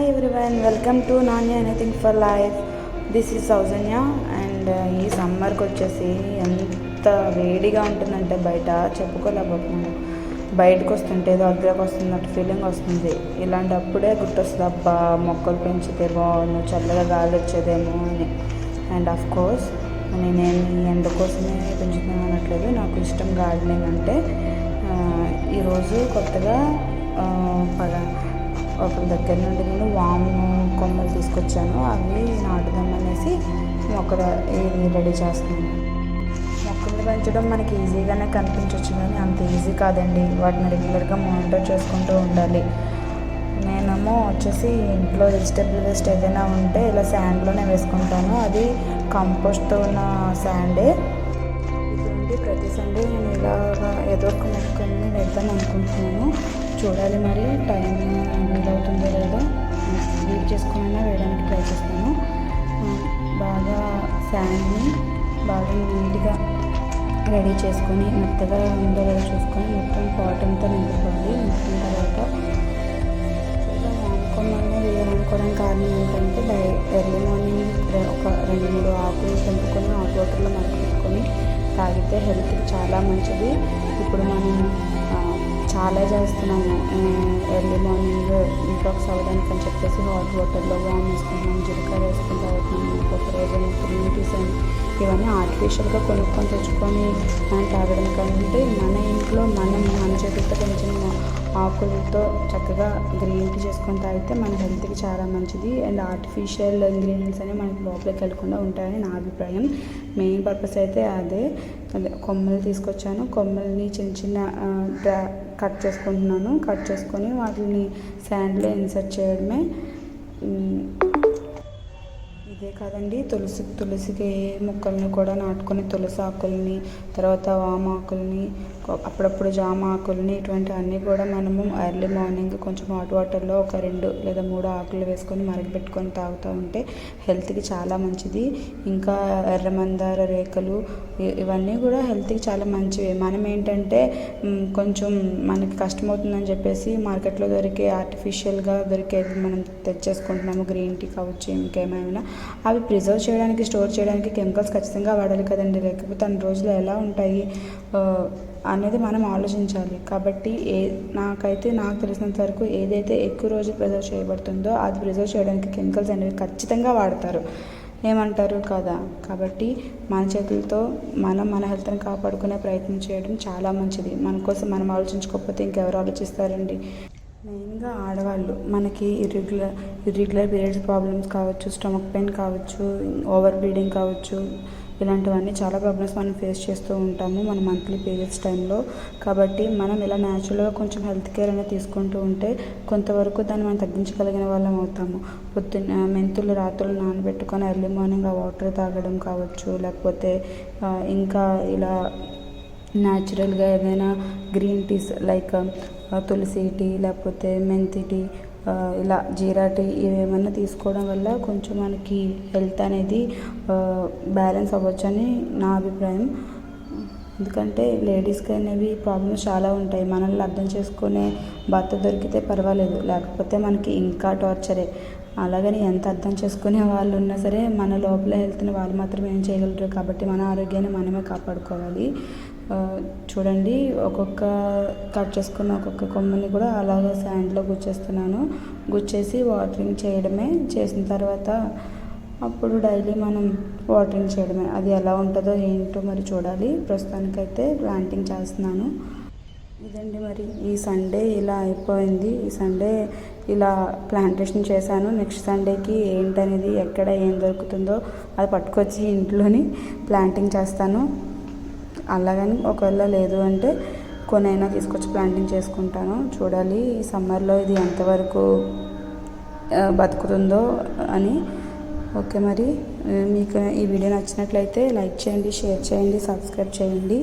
everyone, welcome to Nanya Anything for Life. This is Saujanya and ఈ సమ్మర్కి వచ్చేసి ఎంత వేడిగా ఉంటుందంటే బయట చెప్పుకోలేకపోతున్నాను. బయటకు వస్తుంటే ఏదో అద్దెకు వస్తున్నట్టు ఫీలింగ్ వస్తుంది. ఇలాంటప్పుడే గుర్తొస్తుంది, అబ్బా మొక్కలు పెంచితే బాగుండు, చల్లగా గాలి వచ్చేదేమో అని. అండ్ ఆఫ్ కోర్స్ నేను ఈ ఎండ కోసమే పెంచుతున్నాను అనట్లేదు, నాకు ఇష్టం గార్డెనింగ్ అంటే. ఈరోజు కొత్తగా ఒకరి దగ్గర నుండి నేను వాము కొమ్మలు తీసుకొచ్చాను. అవి నాటుదామనేసి రెడీ చేస్తున్నాను. మొక్కలు పెంచడం మనకి ఈజీగానే కనిపించవచ్చు, కానీ అంత ఈజీ కాదండి. వాటిని రెగ్యులర్గా మానిటర్ చేసుకుంటూ ఉండాలి. నేనేమో వచ్చేసి ఇంట్లో వెజిటేబుల్ వేస్ట్ ఏదైనా ఉంటే ఇలా శాండ్లోనే వేసుకుంటాను. అది కంపోస్ట్తో ఉన్న శాండే. ఇటువంటి ప్రతి సండే నేను ఇలాగా ఏదో ఒక మొక్కల్ని వేద్దాం అనుకుంటున్నాను. చూడాలి మరి టైం వీలవుతుందో లేదో, వీలు చేసుకున్నా వేయడానికి ట్రై చేస్తాను. బాగా శాండ్ని బాగా నీట్గా రెడీ చేసుకొని మెత్తగా ఉందో లేదో చూసుకొని మొత్తం పాట్ అంతా నింపుకోవాలి. నింపుకున్న తర్వాత కొమ్మల్ని వేయాలనుకోవడానికి కారణం ఏంటంటే, ఎర్లీ మార్నింగ్ ఒక 2-3 ఆకులు తెంపుకొని హాట్ వాటర్లో మరగపెట్టుకొని తాగితే హెల్త్కి చాలా మంచిది. ఇప్పుడు మనం చాలా చేస్తున్నాము, ఎర్లీ మార్నింగ్ డీటాక్స్ అవ్వడానికి అని చెప్పేసి హాట్ వాటర్లో వామ్ వేసుకుంటున్నాము, జీలకర్ర వేసుకుని తాగుతున్నాము, ఒక్కొక్క రోజు గ్రీన్ టీస్ అని. ఇవన్నీ ఆర్టిఫిషియల్గా కొనుక్కొని తెచ్చుకొని మనం తాగడం కంటే మన ఇంట్లో మన చేతులతో పెంచిన ఆకులతో చక్కగా గ్రీన్ టీ చేసుకొని తాగితే మన హెల్త్కి చాలా మంచిది. అండ్ ఆర్టిఫిషియల్ ఇంగ్రీడియంట్స్ అనేవి మనకి లోపలికి వెళ్ళకుండా ఉంటాయని నా అభిప్రాయం. మెయిన్ పర్పస్ అయితే అదే కొమ్మలు తీసుకొచ్చాను. కొమ్మల్ని చిన్న కట్ చేసుకుంటున్నాను. కట్ చేసుకొని వాటిని శాండ్లో ఇన్సర్ట్ చేయడమే. ఇదే కాదండి, తులసికి మొక్కల్ని కూడా నాటుకొని తులసి ఆకుల్ని, తర్వాత వామ ఆకుల్ని, అప్పుడప్పుడు జామ ఆకుల్ని, ఇటువంటివన్నీ కూడా మనము ఎర్లీ మార్నింగ్ కొంచెం హాట్ వాటర్లో ఒక 2 లేదా 3 ఆకులు వేసుకొని మరగపెట్టుకొని తాగుతూ ఉంటే హెల్త్కి చాలా మంచిది. ఇంకా ఎర్రమందార రేఖలు ఇవన్నీ కూడా హెల్త్కి చాలా మంచివి. మనం ఏంటంటే కొంచెం మనకి కష్టమవుతుందని చెప్పేసి మార్కెట్లో ఆర్టిఫిషియల్గా దొరికేది మనం తెచ్చేసుకుంటున్నాము. గ్రీన్ టీ కావచ్చు, ఇంకేమైనా అవి ప్రిజర్వ్ చేయడానికి, స్టోర్ చేయడానికి కెమికల్స్ ఖచ్చితంగా వాడాలి కదండి, లేకపోతే అన్ని రోజులు ఎలా ఉంటాయి అనేది మనం ఆలోచించాలి. కాబట్టి నాకు తెలిసినంత వరకు ఏదైతే ఎక్కువ రోజులు ప్రిజర్వ్ చేయబడుతుందో అది ప్రిజర్వ్ చేయడానికి కెమికల్స్ అనేవి ఖచ్చితంగా వాడతారు. ఏమంటారు కదా? కాబట్టి మన చేతులతో మన హెల్త్ని కాపాడుకునే ప్రయత్నం చేయడం చాలా మంచిది. మన కోసం మనం ఆలోచించుకోకపోతే ఇంకెవరు ఆలోచిస్తారండి? మెయిన్గా ఆడవాళ్ళు, మనకి ఇర్రెగ్యులర్ పీరియడ్స్ ప్రాబ్లమ్స్ కావచ్చు, స్టమక్ పెయిన్ కావచ్చు, ఓవర్ బ్లీడింగ్ కావచ్చు, ఇలాంటివన్నీ చాలా ప్రాబ్లమ్స్ మనం ఫేస్ చేస్తూ ఉంటాము మన మంత్లీ పీరియడ్స్ టైంలో. కాబట్టి మనం ఇలా న్యాచురల్గా కొంచెం హెల్త్ కేర్ అనేది తీసుకుంటూ ఉంటే కొంతవరకు దాన్ని మనం తగ్గించగలిగిన వాళ్ళం అవుతాము. మెంతులు రాత్రులు నానబెట్టుకొని ఎర్లీ మార్నింగ్ ఆ వాటర్ తాగడం కావచ్చు, లేకపోతే ఇంకా ఇలా న్యాచురల్గా ఏదైనా గ్రీన్ టీస్ లైక్ తులసి టీ, లేకపోతే మెంతి టీ, ఇలా జీరా టీ, ఇవేమన్నా తీసుకోవడం వల్ల కొంచెం మనకి హెల్త్ అనేది బ్యాలెన్స్ అవ్వచ్చని నా అభిప్రాయం. ఎందుకంటే లేడీస్కి అనేవి ప్రాబ్లమ్స్ చాలా ఉంటాయి. మనల్ని అర్థం చేసుకునే భర్త దొరికితే పర్వాలేదు, లేకపోతే మనకి ఇంకా టార్చరే. అలాగని ఎంత అర్థం చేసుకునే వాళ్ళు ఉన్నా సరే మన లోపల హెల్త్ని వాళ్ళు మాత్రమే ఏం చేయగలరు. కాబట్టి మన ఆరోగ్యాన్ని మనమే కాపాడుకోవాలి. చూడండి, కట్ చేసుకున్న ఒక్కొక్క కొమ్మని కూడా అలాగే శాండ్లో గుచ్చేసి వాటరింగ్ చేయడమే. చేసిన తర్వాత అప్పుడు డైలీ మనం వాటరింగ్ చేయడమే. అది ఎలా ఉంటుందో ఏంటో మరి చూడాలి. ప్రస్తుతానికైతే ప్లాంటింగ్ చేస్తున్నాను. ఇదండి మరి ఈ సండే ఇలా అయిపోయింది. ఈ సండే ఇలా ప్లాంటేషన్ చేశాను. నెక్స్ట్ సండేకి ఏంటనేది, ఎక్కడ ఏం దొరుకుతుందో అది పట్టుకొచ్చి ఇంట్లోని ప్లాంటింగ్ చేస్తాను. అలాగని ఒకవేళ లేదు అంటే కొనైనా తీసుకొచ్చి ప్లాంటింగ్ చేసుకుంటాను. చూడాలి ఈ సమ్మర్లో ఇది ఎంతవరకు బతుకుతుందో అని. ఓకే, మరి మీకు ఈ వీడియో నచ్చినట్లయితే లైక్ చేయండి, షేర్ చేయండి, సబ్స్క్రైబ్ చేయండి.